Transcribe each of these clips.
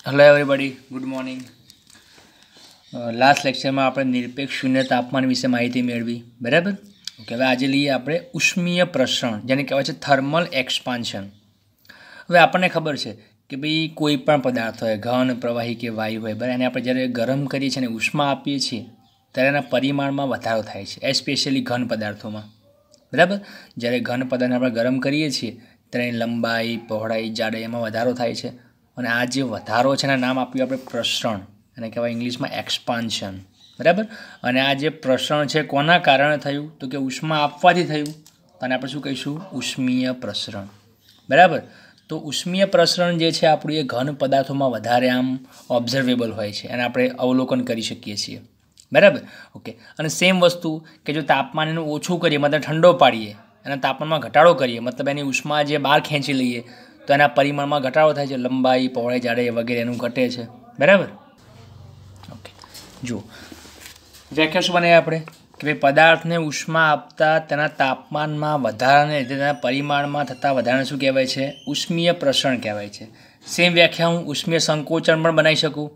Hello everybody, good morning. Last લેક્ચરમાં આપણે નિરપેક્ષ શૂન્ય તાપમાન વિશે માહિતી મેળવી, બરાબર. ઓકે, હવે આજે લઈએ આપણે ઉષ્મીય પ્રસરણ, જેને કહેવાય છે થર્મલ એક્સપાન્શન. હવે આપણને ખબર છે કે ભાઈ કોઈ પણ પદાર્થ હોય, ઘન, પ્રવાહી કે વાયુ હોય, બરાબર, એને આપણે જ્યારે ગરમ કરીએ છીએ અને ઉષ્મા આપીએ છીએ ત્યારે એના પરિમાણમાં વધારો થાય છે, એસ્પેશિયલી ઘન પદાર્થોમાં, બરાબર. જ્યારે ઘન પદાર્થને આપણે ગરમ કરીએ છીએ ત્યારે એની લંબાઈ, પહોળાઈ, જાડાઈ એમાં વધારો થાય છે. અને આ જે વધારો છે એના નામ આપ્યું આપણે પ્રસરણ, એને કહેવાય ઇંગ્લિશમાં એક્સપાન્શન, બરાબર. અને આ જે પ્રસરણ છે કોના કારણે થયું તો કે ઉષ્મા આપવાથી થયું, અને આપણે શું કહીશું? ઉષ્મીય પ્રસરણ, બરાબર. તો ઉષ્મીય પ્રસરણ જે છે આપણું એ ઘન પદાર્થોમાં વધારે આમ ઓબ્ઝર્વેબલ હોય છે અને આપણે અવલોકન કરી શકીએ છીએ, બરાબર. ઓકે, અને સેમ વસ્તુ કે જો તાપમાન એનું ઓછું કરીએ, મતલબ ઠંડો પાડીએ અને તાપમાનમાં ઘટાડો કરીએ, મતલબ એની ઉષ્મા જે બહાર ખેંચી લઈએ તો એના પરિમાણમાં ઘટાડો થાય છે, લંબાઈ, પહોળાઈ, જાડાઈ વગેરે એનું ઘટે છે, બરાબર. ઓકે, જુઓ વ્યાખ્યા શું બનાવી આપણે કે ભાઈ પદાર્થને ઉષ્મા આપતા તેના તાપમાનમાં વધારાને લીધે તેના પરિમાણમાં થતા વધારાને શું કહેવાય છે? ઉષ્મીય પ્રસરણ કહેવાય છે. સેમ વ્યાખ્યા હું ઉષ્મીય સંકોચન પણ બનાવી શકું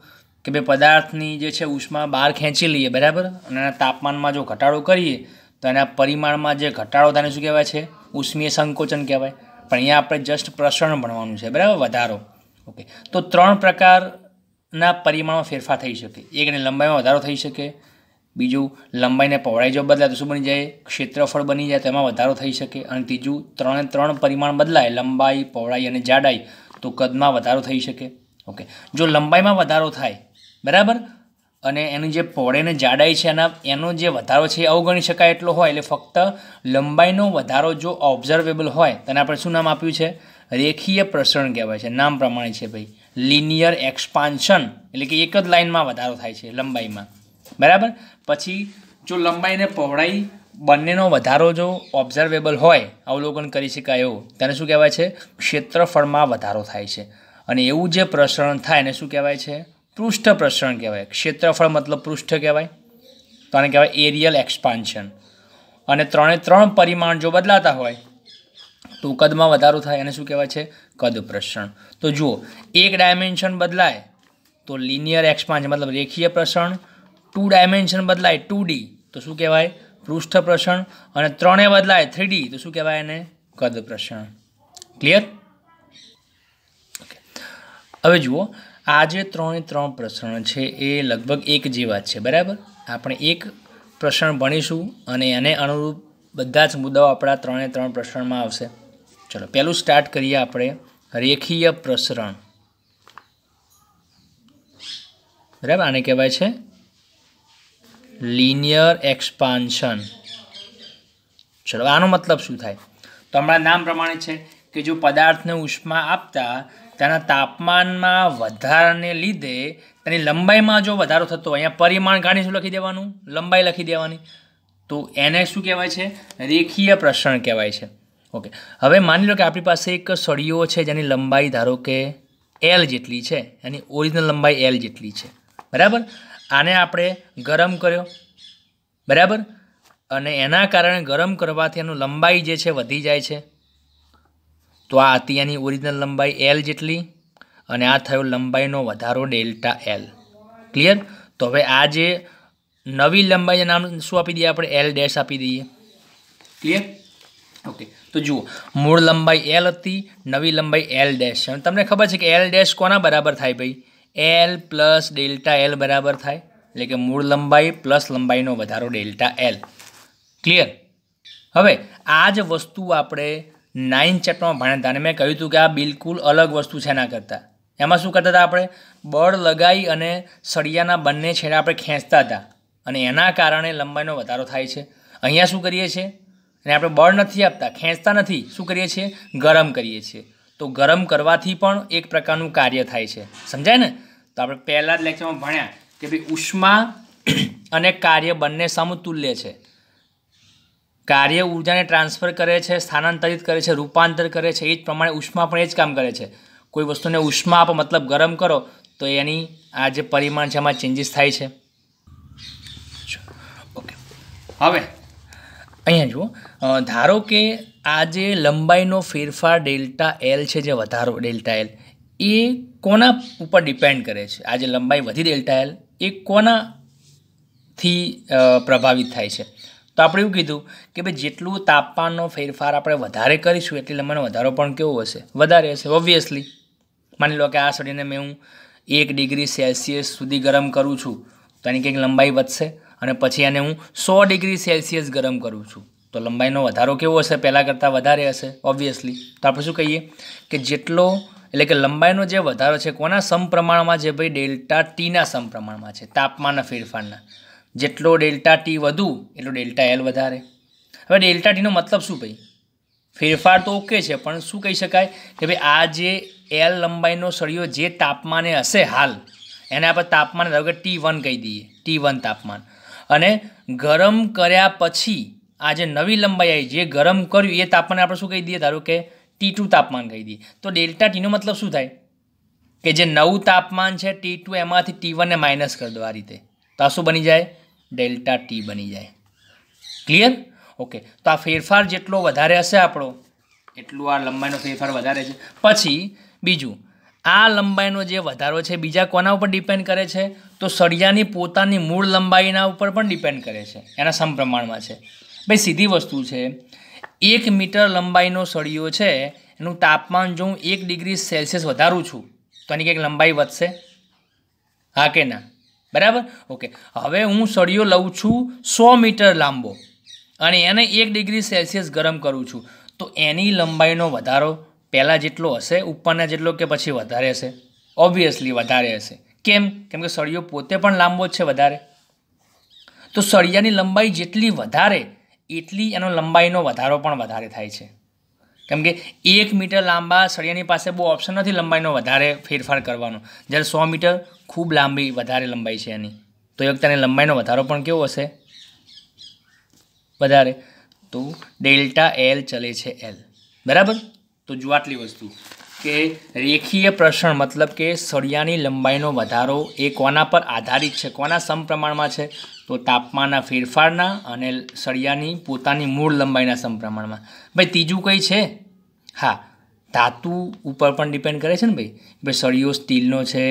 કે ભાઈ પદાર્થની જે છે ઉષ્મા બહાર ખેંચી લઈએ, બરાબર, અને એના તાપમાનમાં જો ઘટાડો કરીએ તો એના પરિમાણમાં જે ઘટાડો થાય શું કહેવાય છે? ઉષ્મીય સંકોચન કહેવાય. પણ અહીંયા આપણે જસ્ટ પ્રસરણ ભણવાનું છે, બરાબર, વધારો. ઓકે, તો 3 પ્રકારના પરિમાણમાં ફેરફાર થઈ શકે. એક, એને લંબાઈમાં વધારો થઈ શકે. બીજું, લંબાઈને પહોળાઈ જો બદલાય તો શું બની જાય? ક્ષેત્રફળ બની જાય, તેમાં વધારો થઈ શકે. અને ત્રીજું, 3 પરિમાણ બદલાય, લંબાઈ, પહોળાઈ અને જાડાઈ, તો કદમાં વધારો થઈ શકે. ઓકે, જો લંબાઈમાં વધારો થાય, બરાબર, અને એની જે પહોળાઈ અને જાડાઈ છે એનો જે વધારો છે એ અવગણી શકાય એટલો હોય, એટલે ફક્ત લંબાઈનો વધારો જો ઓબ્ઝર્વેબલ હોય તેને આપણે શું નામ આપ્યું છે? રેખીય પ્રસરણ કહેવાય છે. નામ પ્રમાણે છે ભાઈ, લિનિયર એક્સપાન્શન, એટલે કે એક જ લાઇનમાં વધારો થાય છે લંબાઈમાં, બરાબર. પછી જો લંબાઈ અને પહોળાઈ બંનેનો વધારો જો ઓબ્ઝર્વેબલ હોય, અવલોકન કરી શકાય એવું, તેને શું કહેવાય છે? ક્ષેત્રફળમાં વધારો થાય છે. અને એવું જે પ્રસરણ થાય એને શું કહેવાય છે? પૃષ્ઠ પ્રસરણ કહેવાય. ક્ષેત્રફળ મતલબ પૃષ્ઠ કહેવાય, તો આને કહેવાય એરિયલ એક્સપાન્શન. અને 3 પરિમાણ જો બદલાતા હોય તો કદમાં વધારો થાય, એને શું કહેવાય છે? કદ પ્રસરણ. તો જુઓ, એક ડાયમેન્શન બદલાય તો લિનિયર એક્સપાન્શન મતલબ રેખીય પ્રસરણ. 2 ડાયમેન્શન બદલાય 2D તો શું કહેવાય? પૃષ્ઠ પ્રસરણ. અને 3 બદલાય 3D તો શું કહેવાય એને? કદ પ્રસરણ. ક્લિયર? હવે જુઓ, આ જે 3 પ્રસરણ છે એ લગભગ એક જેવા જ છે, બરાબર. આપણે એક પ્રસરણ ભણીશું અને એને અનુરૂપ બધા જ મુદ્દાઓ આપણા 3 પ્રસરણમાં આવશે. ચલો, પહેલું સ્ટાર્ટ કરીએ આપણે રેખીય પ્રસરણ, બરાબર. આને કહેવાય છે લિનિયર એક્સપાન્શન. ચલો, આનો મતલબ શું થાય? તો હમણાં નામ પ્રમાણે છે કે જો પદાર્થને ઉષ્મા આપતા તેના તાપમાનમાં વધારાને લીધે તેની લંબાઈમાં જો વધારો થતો હોય, અહીંયા પરિમાણ કાઢી શું લખી દેવાનું? લંબાઈ લખી દેવાની. તો એને શું કહેવાય છે? રેખીય પ્રસરણ કહેવાય છે. ઓકે, હવે માની લો કે આપણી પાસે એક સળિયો છે જેની લંબાઈ ધારો કે L જેટલી છે, એની ઓરિજિનલ લંબાઈ L જેટલી છે, બરાબર. આને આપણે ગરમ કર્યો, બરાબર, અને એના કારણે ગરમ કરવાથી એનું લંબાઈ જે છે વધી જાય છે. તો આ હતી એની ઓરિજિનલ લંબાઈ L જેટલી, અને આ થયો લંબાઈનો વધારો ડેલ્ટા L. ક્લિયર? તો હવે આ જે નવી લંબાઈ નામ શું આપી દઈએ આપણે? L ડેશ આપી દઈએ. ક્લિયર? ઓકે, તો જુઓ, મૂળ લંબાઈ L હતી, નવી લંબાઈ L ડેશ છે. તમને ખબર છે કે L ડેશ કોના બરાબર થાય ભાઈ? L પ્લસ ડેલ્ટા L બરાબર થાય, એટલે કે મૂળ લંબાઈ પ્લસ લંબાઈનો વધારો ડેલ્ટા L. ક્લિયર? હવે આ જ વસ્તુ આપણે 9th ચેપ્ટરમાં ભણ્યા હતા અને મેં કહ્યું હતું કે આ બિલકુલ અલગ વસ્તુ છે એના કરતાં. એમાં શું કરતા હતા આપણે? બળ લગાવી અને સળિયાના બંને છેડા આપણે ખેંચતા હતા અને એના કારણે લંબાઈનો વધારો થાય છે. અહીંયા શું કરીએ છીએ? અને આપણે બળ નથી આપતા, ખેંચતા નથી, શું કરીએ છીએ? ગરમ કરીએ છીએ. તો ગરમ કરવાથી પણ એક પ્રકારનું કાર્ય થાય છે, સમજાય ને? તો આપણે પહેલા જ લેક્ચરમાં ભણ્યા કે ભાઈ ઉષ્મા અને કાર્ય બંને સમતુલ્ય છે. કાર્ય ઉર્જાને ટ્રાન્સફર કરે છે, સ્થાનાંતરિત કરે છે, રૂપાંતર કરે છે. એ જ પ્રમાણે ઉષ્મા પણ એ જ કામ કરે છે. કોઈ વસ્તુને ઉષ્મા આપો મતલબ ગરમ કરો તો એની આ જે પરિમાણ છે એમાં ચેન્જીસ થાય છે. ઓકે, હવે અહીંયા જુઓ, ધારો કે આ જે લંબાઈનો ફેરફાર ડેલ્ટા L છે, જે વધારો ડેલ્ટા L, એ કોના ઉપર ડિપેન્ડ કરે છે? આ જે લંબાઈ વધી ડેલ્ટા એલ એ કોનાથી પ્રભાવિત થાય છે? તો આપણે એવું કીધું કે ભાઈ જેટલું તાપમાનનો ફેરફાર આપણે વધારે કરીશું એટલી લંબાઈનો વધારો પણ કેવો હશે? વધારે હશે ઓબ્વિયસલી. માની લો કે આ સળીને મેં હું 1 ડિગ્રી સેલ્સિયસ સુધી ગરમ કરું છું તો એની કંઈક લંબાઈ વધશે, અને પછી એને હું 100 ડિગ્રી સેલ્સિયસ ગરમ કરું છું તો લંબાઈનો વધારો કેવો હશે? પહેલાં કરતાં વધારે હશે ઓબ્વિયસલી. તો આપણે શું કહીએ કે જેટલો એટલે કે લંબાઈનો જે વધારો છે કોના સમપ્રમાણમાં છે? ભાઈ ડેલ્ટા ટીના સમપ્રમાણમાં છે, તાપમાનના ફેરફારના. જેટલો ડેલ્ટા ટી વધુ એટલો ડેલ્ટા એલ વધારે. હવે ડેલ્ટા ટીનો મતલબ શું ભાઈ? ફેરફાર તો ઓકે છે, પણ શું કહી શકાય કે ભાઈ આ જે એલ લંબાઈનો સળિયો જે તાપમાને હશે હાલ એને આપણે તાપમાન ધારો કે T1 કહી દઈએ, T1 તાપમાન, અને ગરમ કર્યા પછી આ જે નવી લંબાઈ આવી જે ગરમ કર્યું એ તાપમાને આપણે શું કહી દઈએ? ધારો કે T2 તાપમાન કહી દઈએ. તો ડેલ્ટા ટીનો મતલબ શું થાય કે જે નવું તાપમાન છે T2 એમાંથી T1 ને માઇનસ કરી દો આ રીતે, તો આ શું બની જાય? ડેલ્ટા ટી બની જાય. ક્લિયર? ઓકે. તો આ ફેરફાર જેટલો વધારે હશે આપણો એટલું આ લંબાઈનો ફેરફાર વધારે છે. પછી બીજું, આ લંબાઈનો જે વધારો છે બીજા કોના ઉપર ડિપેન્ડ કરે છે? તો સળિયાની પોતાની મૂળ લંબાઈના ઉપર પણ ડિપેન્ડ કરે છે, એના સમપ્રમાણમાં છે. ભાઈ સીધી વસ્તુ છે, 1 મીટર લંબાઈનો સળિયો છે એનું તાપમાન જો હું 1 ડિગ્રી સેલ્સિયસ વધારું છું તો એની કંઈક લંબાઈ વધશે? હા કે ના? બરાબર. ઓકે. હવે હું સળિયો લઉં છું 100 મીટર લાંબો અને એને 1 ડિગ્રી સેલ્સિયસ ગરમ કરું છું તો એની લંબાઈનો વધારો પહેલાં જેટલો હશે ઉપરના જેટલો કે પછી વધારે હશે? ઓબ્વિયસલી વધારે હશે. કેમ? કેમ કે સળિયો પોતે પણ લાંબો જ છે વધારે. તો સળિયાની લંબાઈ જેટલી વધારે એટલી એનો લંબાઈનો વધારો પણ વધારે થાય છે. કેમ કે 1 મીટર લાંબા સળિયાની પાસે બહુ ઓપ્શન નથી લંબાઈનો વધારે ફેરફાર કરવાનો, જ્યારે 100 મીટર ખૂબ લાંબી વધારે લંબાઈ છે એની, તો એ વખતે લંબાઈનો વધારો પણ કેવો હશે? વધારે. તો ડેલ્ટા એલ ચલે છે એલ. બરાબર. તો જુઓ આટલી વસ્તુ કે રેખીય પ્રસરણ મતલબ કે સળિયાની લંબાઈનો વધારો એ કોના પર આધારિત છે? કોના સમપ્રમાણમાં છે? તો તાપમાનના ફેરફારના અને સળિયાની પોતાની મૂળ લંબાઈના સમપ્રમાણમાં. ભાઈ ત્રીજું કંઈ છે? હા, ધાતુ ઉપર પણ ડિપેન્ડ કરે છે ને ભાઈ. ભાઈ સળિયો સ્ટીલનો છે,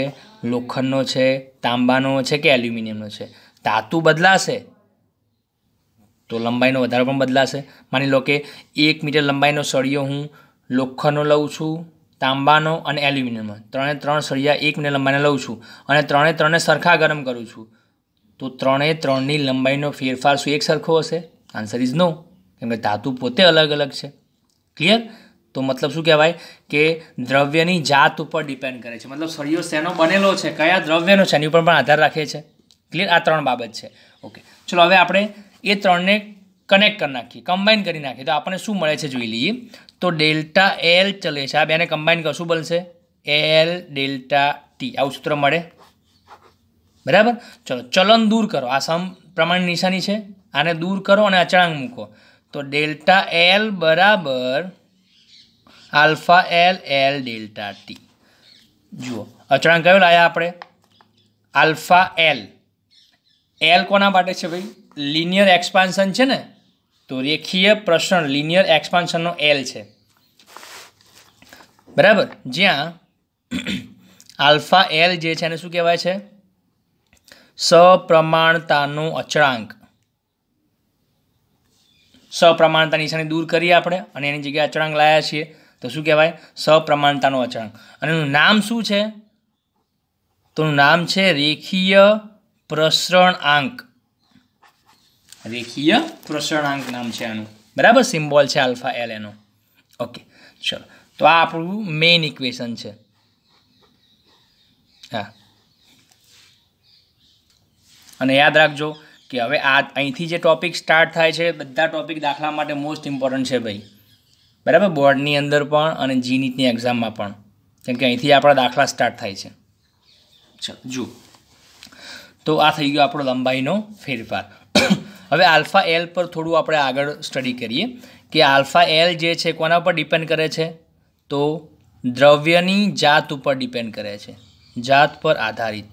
લોખંડનો છે, તાંબાનો છે કે એલ્યુમિનિયમનો છે. ધાતુ બદલાશે તો લંબાઈનો વધારો પણ બદલાશે. માની લો કે 1 મીટર લંબાઈનો સળિયો હું લોખંડનો લઉં છું, તાંબાનો અને એલ્યુમિનિયમનો, 3 સળિયા 1 મીટર લંબાઈના લઉં છું અને 3ને સરખા ગરમ કરું છું તો 3ની લંબાઈનો ફેરફાર શું એક સરખો હશે? આન્સર ઇઝ નો, કેમ કે ધાતુ પોતે અલગ અલગ છે. ક્લિયર? તો મતલબ શું કહેવાય કે દ્રવ્યની જાત ઉપર ડિપેન્ડ કરે છે. મતલબ સળિયો શેનો બનેલો છે, કયા દ્રવ્યનો છે એની ઉપર પણ આધાર રાખે છે. ક્લિયર? આ 3 બાબત છે. ઓકે. ચલો હવે આપણે એ 3ને કનેક્ટ કરી નાખીએ, કમ્બાઈન કરી નાખીએ તો આપણને શું મળે છે જોઈ લઈએ. તો ડેલ્ટા એલ ચલે છે, આ બેને કમ્બાઈન કરશું બનશે એલ ડેલ્ટા ટી, આવું સૂત્ર મળે. બરાબર. ચલો ચલન દૂર કરો, આ સમપ્રમાણની નિશાની છે, આને દૂર કરો અને અચળાંક મૂકો તો ડેલ્ટા એલ બરાબર alpha L L delta T. જુઓ અચળાંક કયો લાયા આપણે? Alpha L. એલ કોના માટે છે ભાઈ? લિનિયર એક્સપાન્શન છે ને, તો રેખીય પ્રસરણ લિનિયર એક્સપાન્શનનો એલ છે. બરાબર. જ્યાં આલ્ફા એલ જે છે એને શું કહેવાય છે? સપ્રમાણતાનો અચળાંક. સપ્રમાણતા નિશાની દૂર કરીએ આપણે અને એની જગ્યાએ અચળાંક લાયા છીએ તો શું કહેવાય? સપ્રમાણતાનો અચળાંક. અને એનું નામ શું છે? તો એનું નામ છે રેખીય પ્રસરણાંક. રેખીય પ્રસરણાંક નામ છે આનું. બરાબર. સિમ્બોલ છે આલ્ફા એલ એનો. ઓકે. ચલો તો આ આપણું મેઇન ઇક્વેશન છે. હા, અને યાદ રાખજો કે હવે આ અહીંથી જે ટોપિક સ્ટાર્ટ થાય છે બધા ટોપિક દાખલા માટે મોસ્ટ ઇમ્પોર્ટન્ટ છે ભાઈ. બરાબર. બોર્ડની અંદર પણ અને જી નીટની એક્ઝામમાં પણ, કેમ કે અહીંથી આપણા દાખલા સ્ટાર્ટ થાય છે. ચલો જુઓ, તો આ થઈ ગયો આપણો લંબાઈનો ફેરફાર. હવે આલ્ફા એલ પર થોડું આપણે આગળ સ્ટડી કરીએ કે આલ્ફા એલ જે છે કોના ઉપર ડિપેન્ડ કરે છે? તો દ્રવ્યની જાત ઉપર ડિપેન્ડ કરે છે, જાત પર આધારિત.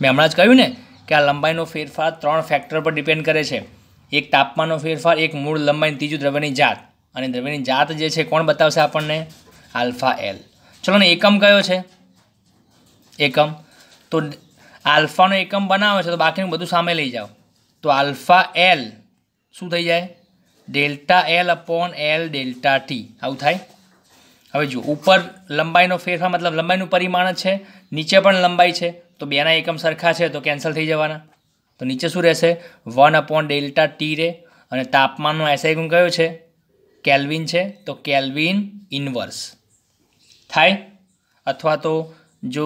મેં હમણાં જ કહ્યું ને કે આ લંબાઈનો ફેરફાર 3 ફેક્ટર પર ડિપેન્ડ કરે છે. એક તાપમાનનો ફેરફાર, એક મૂળ લંબાઈ, ત્રીજું દ્રવ્યની જાત. અને દ્રવ્યની જાત જે છે કોણ બતાવશે આપણને? Alpha L. ચલો ને એકમ કયો છે? એકમ તો આલ્ફાનો એકમ બનાવે છે તો બાકીનું બધું સામે લઈ જાઓ તો આલ્ફા એલ શું થઈ જાય? Delta L upon L delta T આવું થાય. હવે જો ઉપર લંબાઈનો ફેરફાર મતલબ લંબાઈનું પરિમાણ જ છે, નીચે પણ લંબાઈ છે તો બેના એકમ સરખા છે તો કેન્સલ થઈ જવાના. તો નીચે શું રહેશે? 1 અપોન ડેલ્ટા ટી રહે અને તાપમાનનો એસઆઈ એકમ કયો છે? કેલ્વિન છે તો કેલ્વિન ઇન્વર્સ થાય. અથવા તો જો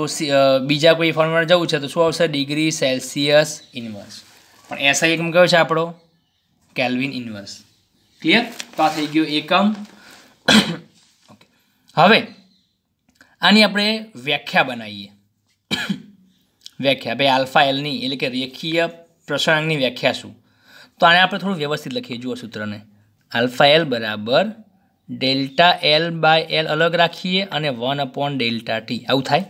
બીજા કોઈ ફોર્મ્યુલા જવું છે તો શું આવશે? Degree Celsius inverse. પણ એસઆઈ એકમ કયો છે આપણો? Kelvin inverse. ક્લિયર? તો આ થઈ ગયો એકમ. ઓકે, હવે આની આપણે વ્યાખ્યા બનાવીએ. વ્યાખ્યા ભાઈ આલ્ફા એલની એટલે કે રેખીય પ્રસરણની વ્યાખ્યા શું? તો આને આપણે થોડું વ્યવસ્થિત લખીએ. જુઓ સૂત્રને, આલ્ફા એલ બરાબર ડેલ્ટા એલ બાય એલ અલગ રાખીએ અને 1 અપોન ડેલ્ટા ટી આવું થાય.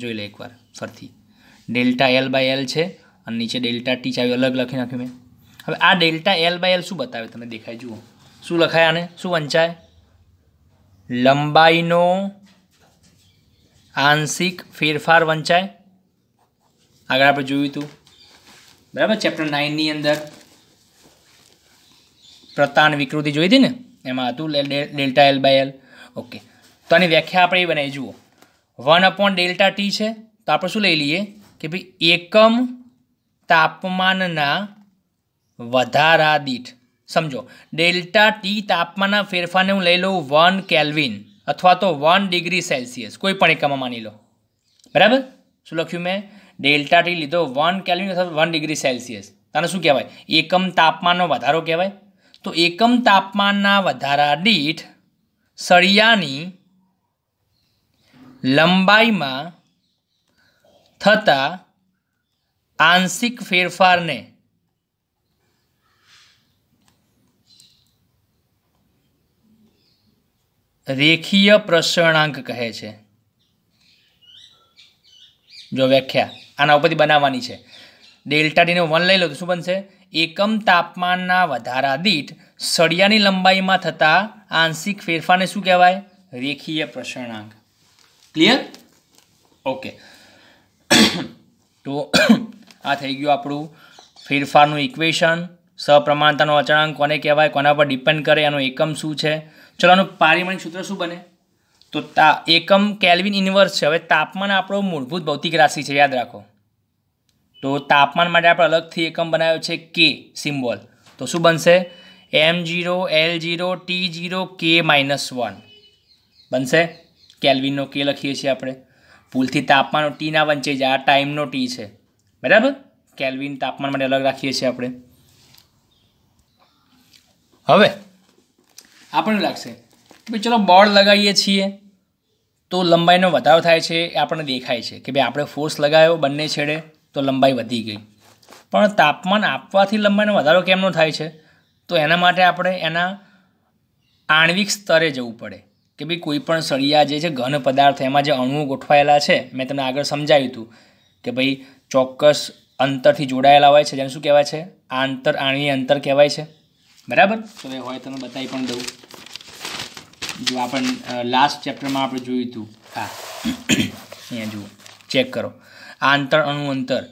જોઈ લે એકવાર ફરથી. ડેલ્ટા એલ બાય એલ છે અને નીચે ડેલ્ટા ટી ચાવી અલગ લખી નાખ્યું મેં. હવે આ ડેલ્ટા એલ બાય એલ શું બતાવે તમને દેખાય? જુઓ શું લખાય આને? શું વંચાય? લંબાઈનો આંશિક ફેરફાર વંચાય. આગળ આપણે જોયું હતું બરાબર, ચેપ્ટર 9ની અંદર પ્રતાન વિકૃતિ જોઈ હતી ને, એમાં હતું delta L by L. Okay, તો આની વ્યાખ્યા આપણે એ બનાવી. જુઓ 1 અપોન ડેલ્ટા ટી છે તો આપણે શું લઈ લઈએ કે ભાઈ એકમ તાપમાનના વધારા દીઠ. સમજો ડેલ્ટા ટી તાપમાનના ફેરફારને હું લઈ લઉં 1 કેલ્વિન અથવા તો 1 ડિગ્રી સેલ્સિયસ, કોઈ પણ એકમમાં માની લો. બરાબર, શું લખ્યું મેં? ડેલ્ટા ટી લીધો 1 કેલ્વિન અથવા 1 ડિગ્રી સેલ્સિયસ. આને શું કહેવાય? એકમ તાપમાનનો વધારો કહેવાય. તો એકમ તાપમાનના વધારા દીઠ સળિયાની લંબાઈમાં થતા આંશિક ફેરફારને રેખીય પ્રસરણાંક કહે છે. જો વ્યાખ્યા આના ઉપરથી બનાવવાની છે. ડેલ્ટા ટીને 1 લઈ લો તો શું બનશે? એકમ તાપમાનના વધારા દીઠ સળિયાની લંબાઈમાં થતા આંશિક ફેરફારને શું કહેવાય? રેખીય પ્રસરણાંક. ક્લિયર? ઓકે, તો આ થઈ ગયું આપણું ફેરફારનું ઇક્વેશન. સપ્રમાણતાનો અચળાંક કોને કહેવાય, કોના પર ડિપેન્ડ કરે, એનો એકમ શું છે. ચલો આનું પારિમાણિક સૂત્ર શું બને? તો એકમ કેલ્વિન ઇન્વર્સ છે. હવે તાપમાન આપણો મૂળભૂત ભૌતિક રાશિ છે, યાદ રાખો. તો તાપમાન માટે આપણે અલગથી એકમ બનાવ્યો છે કે સિમ્બોલ. તો શું બનશે? M0 L0 T0 K-1 બનશે. કેલ્વિનનો કે લખીએ છીએ આપણે. ભૂલથી તાપમાનનો ટી ના વંચાઈ જાય, આ ટાઈમનો ટી છે. બરાબર, કેલ્વિન તાપમાન માટે અલગ રાખીએ છીએ આપણે. હવે આપણને લાગશે કે ચલો બોર્ડ લગાવીએ છીએ તો લંબાઈનો વધારો થાય છે, એ આપણને દેખાય છે કે ભાઈ આપણે ફોર્સ લગાવ્યો બંને છેડે તો લંબાઈ વધી ગઈ. પણ તાપમાન આપવાથી લંબાઈનો વધારો કેમનો થાય છે? તો એના માટે આપણે એના આણ્વિક સ્તરે જવું પડે કે ભાઈ કોઈ પણ સળિયા જે છે ઘન પદાર્થ, એમાં જે અણુઓ ગોઠવાયેલા છે, મેં તમને આગળ સમજાવ્યું હતું કે ભાઈ ચોક્કસ અંતરથી જોડાયેલા હોય છે, જેને શું કહેવાય છે? આંતર આણ્વીય અંતર કહેવાય છે. બરાબર, તો એ હોય તમે બતાવી પણ દઉં. જો આપણે લાસ્ટ ચેપ્ટરમાં આપણે જોયું હતું, હા અહીંયા જુઓ, ચેક કરો. આંતર અણુ અંતર,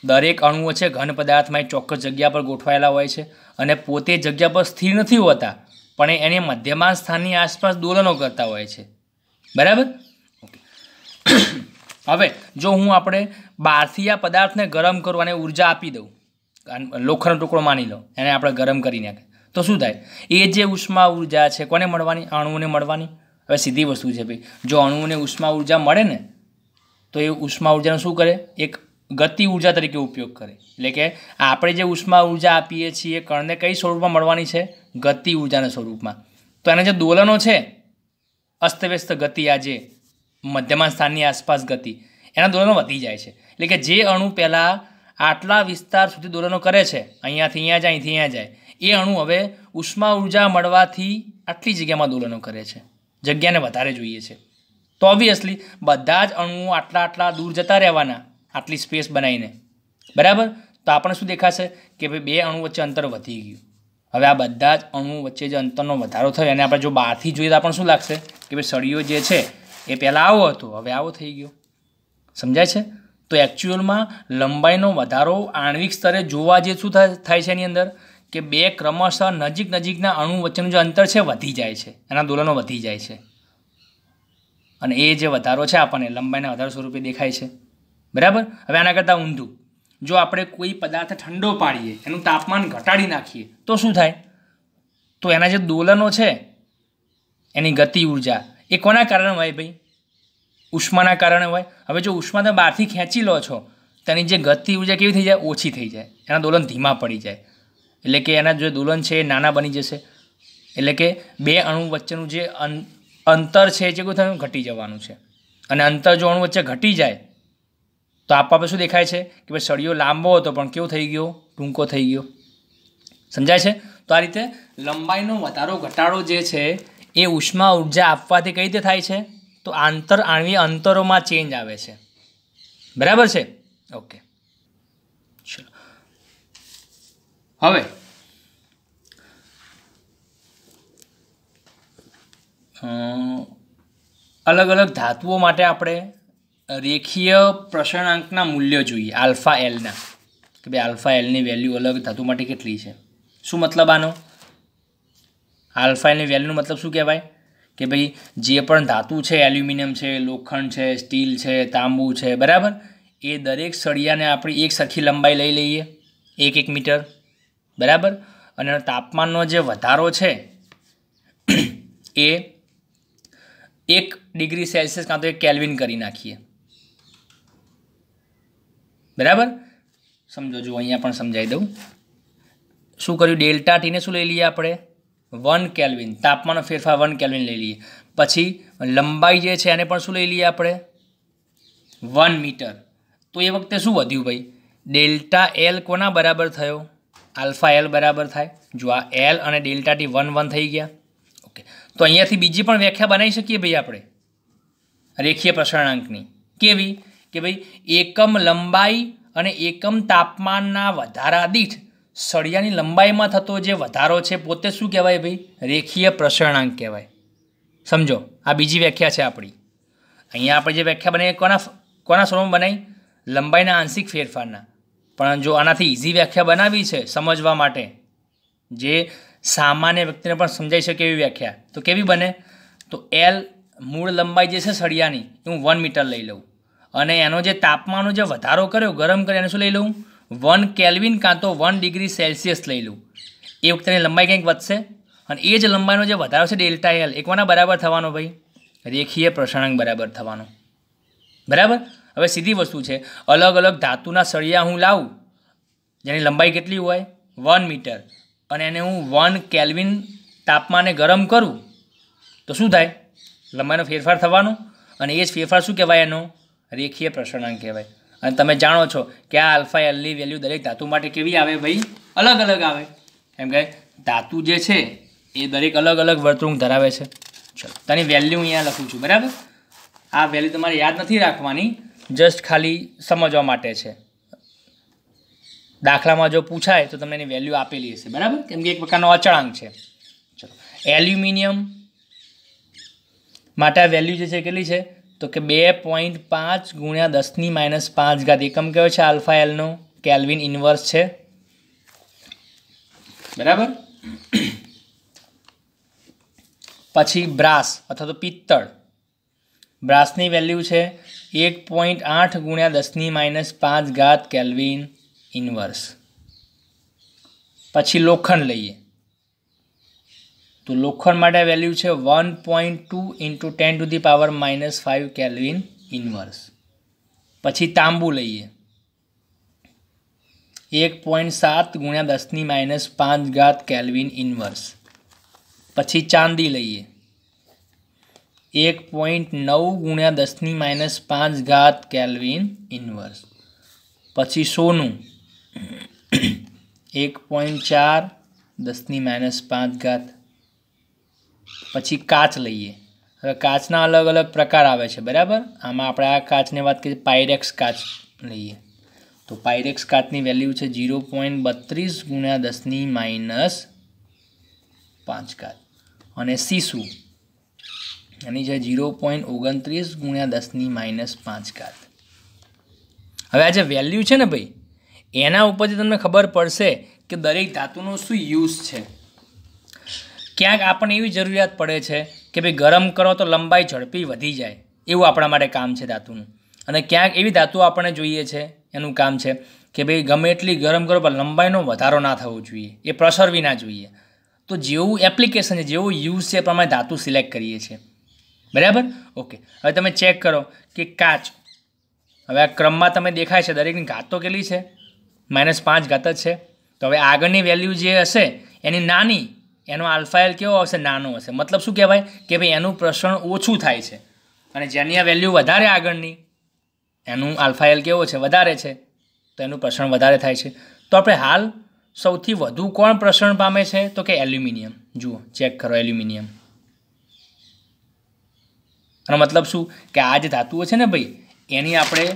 દરેક અણુઓ છે ઘન પદાર્થમાં એક ચોક્કસ જગ્યા પર ગોઠવાયેલા હોય છે અને પોતે જગ્યા પર સ્થિર નથી હોતા, પણ એની મધ્યમાં સ્થાનની આસપાસ દોલનો કરતા હોય છે. બરાબર, ઓકે. હવે જો હું આપણે બહારથી આ પદાર્થને ગરમ કરું અને ઉર્જા આપી દઉં, લોખંડનો ટુકડો માની લો, એને આપણે ગરમ કરી નાખે તો શું થાય? એ જે ઉષ્મા ઉર્જા છે કોને મળવાની? અણુઓને મળવાની. હવે સીધી વસ્તુ છે ભાઈ, જો અણુઓને ઉષ્મા ઉર્જા મળે ને તો એ ઉષ્મા ઉર્જાનો શું કરે? એક ગતિ ઉર્જા તરીકે ઉપયોગ કરે. એટલે કે આપણે જે ઉષ્મા ઉર્જા આપીએ છીએ કણને કઈ સ્વરૂપમાં મળવાની છે? ગતિ ઉર્જાના સ્વરૂપમાં. તો એના જે દોલનો છે અસ્તવ્યસ્ત ગતિ, આ જે મધ્યમાં સ્થાનની આસપાસ ગતિ, એના દોલનો વધી જાય છે. એટલે કે જે અણુ પહેલાં આટલા વિસ્તાર સુધી દોલનો કરે છે, અહીંયાથી અહીંયા જાય, અહીંથી અહીંયા જાય, એ અણુ હવે ઉષ્મા ઉર્જા મળવાથી આટલી જગ્યામાં દોલનો કરે છે, જગ્યાને વધારે જોઈએ છે. તો ઓબ્વિયસલી બધા જ અણુઓ આટલા દૂર જતા રહેવાના, આટલી સ્પેસ બનાવીને. બરાબર, તો આપણને શું દેખાશે કે ભાઈ બે અણુ વચ્ચે અંતર વધી ગયું. હવે આ બધા જ અણુ વચ્ચે જે અંતરનો વધારો થયો અને આપણે જો બહારથી જોઈએ તો આપણને શું લાગશે કે ભાઈ સળિયો જે છે એ પહેલાં આવો હતો, હવે આવો થઈ ગયો. સમજાય છે? તો એકચ્યુઅલમાં લંબાઈનો વધારો આણ્વિક સ્તરે જોવા જે શું થાય છે એની અંદર કે બે ક્રમશઃ નજીકના અણુ વચ્ચેનું જે અંતર છે વધી જાય છે, એના દોલનો વધી જાય છે, અને એ જે વધારો છે આપણને લંબાઈના વધારો સ્વરૂપે દેખાય છે. બરાબર. હવે આના કરતાં ઊંધું, જો આપણે કોઈ પદાર્થ ઠંડો પાડીએ, એનું તાપમાન ઘટાડી નાખીએ તો શું થાય? તો એના જે દોલનો છે એની ગતિ ઉર્જા એ કોના કારણે હોય ભાઈ? ઉષ્માના કારણે હોય. હવે જો ઉષ્મા તમે બહારથી ખેંચી લો છો તો એની જે ગતિ ઉર્જા કેવી થઈ જાય? ઓછી થઈ જાય, એના દોલન ધીમા પડી જાય, એટલે કે એના જે દોલન છે એ નાના બની જશે, એટલે કે બે અણુ વચ્ચેનું જે અંતર છે એ કેવું થયું? ઘટી જવાનું છે. અને અંતર જો અણુ વચ્ચે ઘટી જાય તો આપણા શું દેખાય છે કે ભાઈ સળિયો લાંબો હતો પણ કેવો થઈ ગયો? ટૂંકો થઈ ગયો. સમજાય છે? તો આ રીતે લંબાઈનો વધારો ઘટાડો જે છે એ ઉષ્મા ઉર્જા આપવાથી કઈ રીતે થાય છે? તો આણ્વીય અંતરોમાં ચેન્જ આવે છે. બરાબર છે? ઓકે, ચલો. હવે અલગ અલગ ધાતુઓ માટે આપણે રેખીય પ્રસરણાંકના મૂલ્યો જોઈએ, આલ્ફા એલના, કે ભાઈ આલ્ફા એલની વેલ્યુ અલગ ધાતુ માટે કેટલી છે. શું મતલબ આનો? આલ્ફા એલની વેલ્યુનો મતલબ શું કહેવાય? કે ભાઈ જે પણ ધાતુ છે, એલ્યુમિનિયમ છે, લોખંડ છે, સ્ટીલ છે, તાંબુ છે, બરાબર, એ દરેક સળિયાને આપણે એક સરખી લંબાઈ લઈ લઈએ, 1 મીટર, બરાબર. અને તાપમાનનો જે વધારો છે એ 1 ડિગ્રી સેલ્સિયસ કાં તો 1 કેલ્વિન કરી નાખીએ. બરાબર. સમજો, જો અહીંયા પણ સમજાવી દઉં. શું કર્યું? ડેલ્ટા ટીને શું લઈ લઈએ આપણે? 1 કેલ્વિન. તાપમાનનો ફેરફાર 1 કેલ્વિન લઈ લઈએ. પછી લંબાઈ જે છે એને પણ શું લઈ લઈએ આપણે? 1 મીટર. તો એ વખતે શું વધ્યું ભાઈ? ડેલ્ટા એલ કોના બરાબર થયો? આલ્ફા એલ બરાબર થાય. જો આ એલ અને ડેલ્ટા ટી 1 થઈ ગયા. ઓકે, તો અહીંયાથી બીજી પણ વ્યાખ્યા બનાવી શકીએ ભાઈ આપણે રેખીય પ્રસરણાંકની. કેવી? કે ભાઈ એકમ લંબાઈ અને એકમ તાપમાનના વધારા દીઠ સળિયાની લંબાઈમાં થતો જે વધારો છે પોતે શું કહેવાય ભાઈ? રેખીય પ્રસરણાંક કહેવાય. સમજો, આ બીજી વ્યાખ્યા છે આપણી. અહીંયા આપણે જે વ્યાખ્યા બનાવી કોના સ્વરૂપમાં બનાવી? લંબાઈના આંશિક ફેરફારના. પણ જો આનાથી ઇઝી વ્યાખ્યા બનાવી છે સમજવા માટે, જે સામાન્ય વ્યક્તિને પણ સમજાઈ શકે એવી વ્યાખ્યા, તો કેવી બને? તો એલ મૂળ લંબાઈ જે છે સળિયાની એ હું 1 મીટર લઈ લઉં, અને એનો જે તાપમાનનો જે વધારો કર્યો, ગરમ કરી, એને શું લઈ લઉં? 1 કેલ્વિન કાં તો 1 ડિગ્રી સેલ્સિયસ લઈ લઉં. એ વખતે લંબાઈ કંઈક વધશે, અને એ જ લંબાઈનો જે વધારો છે ડેલ્ટા એલ એ કોના બરાબર થવાનો ભાઈ? રેખીય પ્રસરણાંક બરાબર થવાનો. બરાબર. હવે સીધી વસ્તુ છે, અલગ અલગ ધાતુના સળિયા હું લાવું જેની લંબાઈ કેટલી હોય? 1 મીટર, અને એને હું 1 કેલ્વિન તાપમાને ગરમ કરું તો શું થાય? લંબાઈનો ફેરફાર થવાનો, અને એ જ ફેરફાર શું કહેવાય? એનો રેખીય પ્રસરણાંક કહેવાય. અને તમે જાણો છો કે આ આલ્ફા એલની વેલ્યુ દરેક ધાતુ માટે કેવી આવે ભાઈ? અલગ અલગ આવે. કેમ કે ધાતુ જે છે એ દરેક અલગ અલગ વર્તણૂક ધરાવે છે. ચલો, તેની વેલ્યુ અહીંયા લખું છું. બરાબર. આ વેલ્યુ તમારે યાદ નથી રાખવાની, જસ્ટ ખાલી સમજવા માટે છે. દાખલામાં જો પૂછાય તો તમને એની વેલ્યુ આપેલી હશે. બરાબર. કેમ કે એક પ્રકારનો અચળાંક છે. ચલો, એલ્યુમિનિયમ માટે આ વેલ્યુ જે છે કેટલી છે? તો કે 2.5 × 10⁻⁵ એકમ કયો છે આલ્ફા એલનો? કેલ્વિન ઇન્વર્સ છે. બરાબર. પછી બ્રાસ અથવા તો પિત્તળ, બ્રાસની વેલ્યુ છે 1.8 × 10⁻⁵ કેલ્વિન ઇન્વર્સ. પછી લોખંડ લઈએ તો લોખંડ માટે વેલ્યુ છે 1.2 × 10⁻⁵ કેલ્વિન ઇન્વર્સ. પછી તાંબુ લઈએ 1.7 × 10⁻⁵ કેલ્વિન ઇન્વર્સ. પછી ચાંદી લઈએ 1.9 × 10⁻⁵ કેલ્વિન ઇન્વર્સ. પછી સોનું 1.4 10⁻⁵. પછી કાચ લઈએ. હવે કાચના અલગ અલગ પ્રકાર આવે છે. બરાબર. આમાં આપણે આ કાચની વાત કરીએ, પાયરેક્સ કાચ લઈએ તો પાયરેક્સ કાચની વેલ્યુ છે 0.32 × 10⁻⁵. અને સીસુ એની છે 0.29 ગુણ્યા 10⁻5. હવે આ જે વેલ્યુ છે ને ભાઈ, એના ઉપરથી તમને ખબર પડશે કે દરેક ધાતુનો શું યુઝ છે. ક્યાંક આપણને એવી જરૂરિયાત પડે છે કે ભાઈ ગરમ કરો તો લંબાઈ ઝડપી વધી જાય, એવું આપણા માટે કામ છે ધાતુનું. અને ક્યાંક એવી ધાતુ આપણને જોઈએ છે, એનું કામ છે કે ભાઈ ગમે એટલી ગરમ કરો પણ લંબાઈનો વધારો ના થવો જોઈએ, એ પ્રસરવી ના જોઈએ. તો જેવું એપ્લિકેશન છે, જેવું યુઝ છે, એ પ્રમાણે ધાતુ સિલેક્ટ કરીએ છીએ. બરાબર? ઓકે. હવે તમે ચેક કરો કે કાચ, હવે આ ક્રમમાં તમે દેખાય છે દરેકની ઘાત તો કેટલી છે? -5 ઘાત જ છે. તો હવે આગળની વેલ્યુ જે હશે એની નાની, એનો આલ્ફા એલ કેવો હશે? નાનો હશે. મતલબ શું કહેવાય કે ભાઈ એનું પ્રસરણ ઓછું થાય છે. અને જેની આ વેલ્યુ વધારે આગળની, એનું આલ્ફા એલ કેવો છે? વધારે છે, તો એનું પ્રસરણ વધારે થાય છે. તો આપણે હાલ સૌથી વધુ કોણ પ્રસરણ પામે છે? તો કે એલ્યુમિનિયમ. જુઓ, ચેક કરો એલ્યુમિનિયમ. આનો મતલબ શું કે આ જે ધાતુઓ છે ને ભાઈ, એની આપણે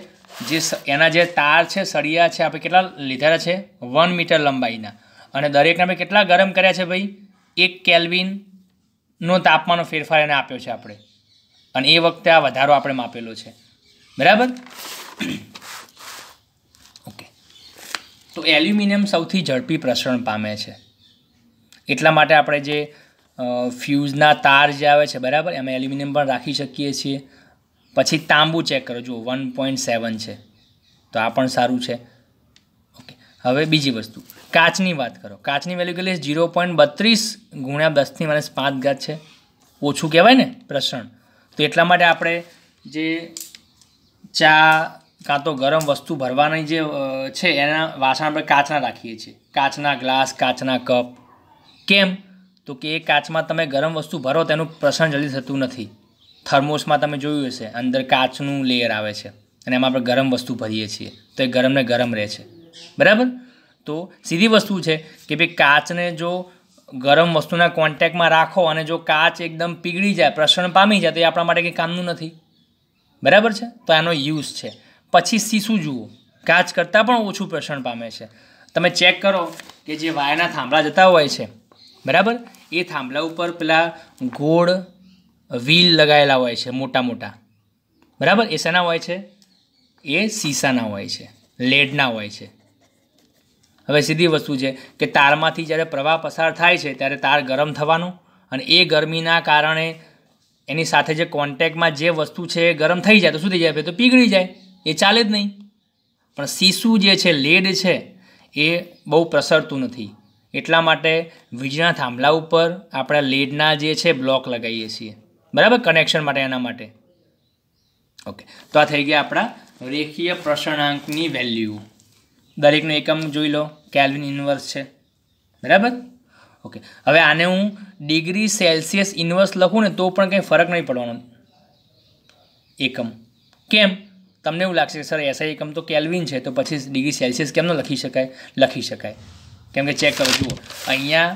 એના જે તાર છે, સળિયા છે, આપણે કેટલા લીધેલા છે? 1 મીટર લંબાઈના. અને દરેકને આપણે કેટલા ગરમ કર્યા છે ભાઈ? 1 કેલ્વિનનો તાપમાનનો ફેરફાર એને આપ્યો છે આપણે. અને એ વખતે આ વધારો આપણે માપેલો છે. બરાબર? ઓકે. તો એલ્યુમિનિયમ સૌથી ઝડપી પ્રસરણ પામે છે. એટલા માટે આપણે જે ફ્યુઝના તાર જે આવે છે, બરાબર, એમાં એલ્યુમિનિયમ પણ રાખી શકીએ છીએ. પછી તાંબુ ચેક કરો, જુઓ 1.7 છે, તો આ પણ સારું છે. ઓકે. હવે બીજી વસ્તુ, કાચની વાત કરો. કાચની વેલ્યુ કેટલી છે? 0.32 ગુણ્યા 10⁻5 છે. ઓછું કહેવાય ને પ્રસરણ. તો એટલા માટે આપણે જે ચા કાં તો ગરમ વસ્તુ ભરવાની જે છે એના વાસણ આપણે કાચના રાખીએ છીએ. કાચના ગ્લાસ, કાચના કપ. કેમ? તો કે એ કાચમાં તમે ગરમ વસ્તુ ભરો તેનું પ્રસરણ જલ્દી થતું નથી. થર્મોસમાં તમે જોયું હશે, અંદર કાચનું લેયર આવે છે અને એમાં આપણે ગરમ વસ્તુ ભરીએ છીએ, તો એ ગરમને ગરમ રહે છે. બરાબર? તો સીધી વસ્તુ છે કે ભાઈ કાચને જો ગરમ વસ્તુના કોન્ટેક્ટમાં રાખો અને જો કાચ એકદમ પીગળી જાય, પ્રસરણ પામી જાય, તો એ આપણા માટે કંઈ કામનું નથી. બરાબર છે? તો આનો યુઝ છે. પછી સીસું જુઓ, કાચ કરતાં પણ ઓછું પ્રસરણ પામે છે. તમે ચેક કરો કે જે વાયરના થાંભલા જતા હોય છે, બરાબર, એ થાંભલા ઉપર પેલા ગોળ વ્હીલ લગાવેલા હોય છે, મોટા મોટા. બરાબર? એ શેના હોય છે? એ સીસાના હોય છે, લેડના હોય છે. હવે સીધી વસ્તુ છે કે તારમાંથી જ્યારે પ્રવાહ પસાર થાય છે ત્યારે તાર ગરમ થવાનો, અને એ ગરમીના કારણે એની સાથે જે કોન્ટેક્ટમાં જે વસ્તુ છે એ ગરમ થઈ જાય તો શું થઈ જાય? તો પીગળી જાય, એ ચાલે જ નહીં. પણ સીસું જે છે, લેડ છે, એ બહુ પ્રસરતું નથી. એટલા માટે વીજળીના થાંભલા ઉપર આપણા લેડના જે છે બ્લોક લગાવીએ છીએ. બરાબર? કનેક્શન માટે, એના માટે. ઓકે. તો આ થઈ ગયા આપણા રેખીય પ્રસરણાંકની વેલ્યુ. દરેકનો એકમ જોઈ લો, કેલ્વિન ઇન્વર્સ છે. બરાબર? ઓકે. હવે આને હું ડિગ્રી સેલ્સિયસ ઇન્વર્સ લખું ને તો પણ કંઈ ફરક નહીં પડવાનો એકમ. કેમ? તમને એવું લાગશે કે સર એસઆઈ એકમ તો કેલ્વિન છે, તો પછી ડિગ્રી સેલ્સિયસ કેમ ન લખી શકાય? લખી શકાય. કેમ કે ચેક કરો, જુઓ અહીંયા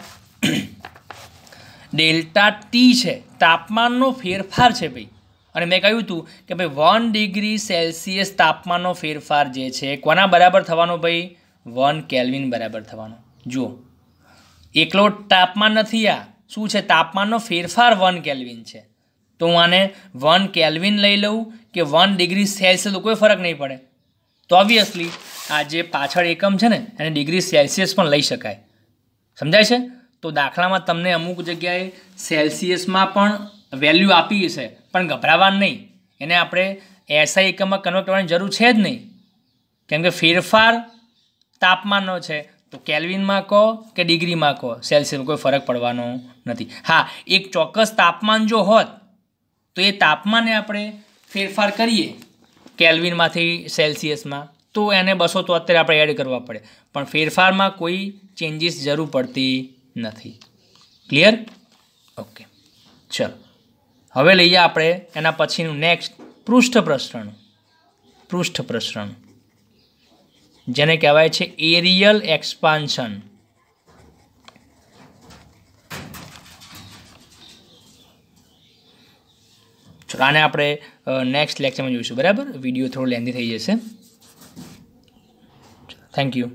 ડેલ્ટા ટી છે, તાપમાનનો ફેરફાર છે ભાઈ. અને મેં કહ્યું હતું કે ભાઈ 1 ડિગ્રી સેલ્સિયસ તાપમાનનો ફેરફાર જે છે કોના બરાબર થવાનો ભાઈ? 1 કેલ્વિન બરાબર થવાનો. જુઓ, એકલો તાપમાન નથી, આ શું છે? તાપમાનનો ફેરફાર 1 કેલ્વિન છે. તો હું આને 1 કેલ્વિન લઈ લઉં કે 1 ડિગ્રી સેલ્સિયસ, કોઈ ફરક નહીં પડે. તો ઓબ્વિયસલી આ જે પાછળ એકમ છે ને એને ડિગ્રી સેલ્સિયસ પણ લઈ શકાય. સમજાય છે? તો દાખલામાં તમને અમુક જગ્યાએ સેલ્સિયસમાં પણ વેલ્યુ આપી છે, પણ ગભરાવાનું નહીં. એને આપણે એસઆઈ એકમમાં કન્વર્ટ કરવાની જરૂર છે જ નહીં, કેમ કે ફેરફાર તાપમાનનો છે. તો કેલ્વિનમાં કહો કે ડિગ્રીમાં કહો, સેલ્સિયસમાં કોઈ ફરક પડવાનો નથી. હા, એક ચોક્કસ તાપમાન જો હોત તો એ તાપમાને આપણે ફેરફાર કરીએ કેલ્વિનમાંથી સેલ્સિયસમાં, તો એને 273 આપણે એડ કરવા પડે. પણ ફેરફારમાં કોઈ ચેન્જીસ જરૂર પડતી નથી. ક્લિયર? ઓકે. ચલો, હવે લઈએ આપણે એના પછીનું નેક્સ્ટ પૃષ્ઠ પ્રસરણ, જેને કહેવાય છે એરિયલ એક્સપાન્શન. ચલો, આને આપણે નેક્સ્ટ લેક્ચરમાં જોઈશું. બરાબર? વિડીયો થોડો લેન્ધી થઈ જશે. Thank you.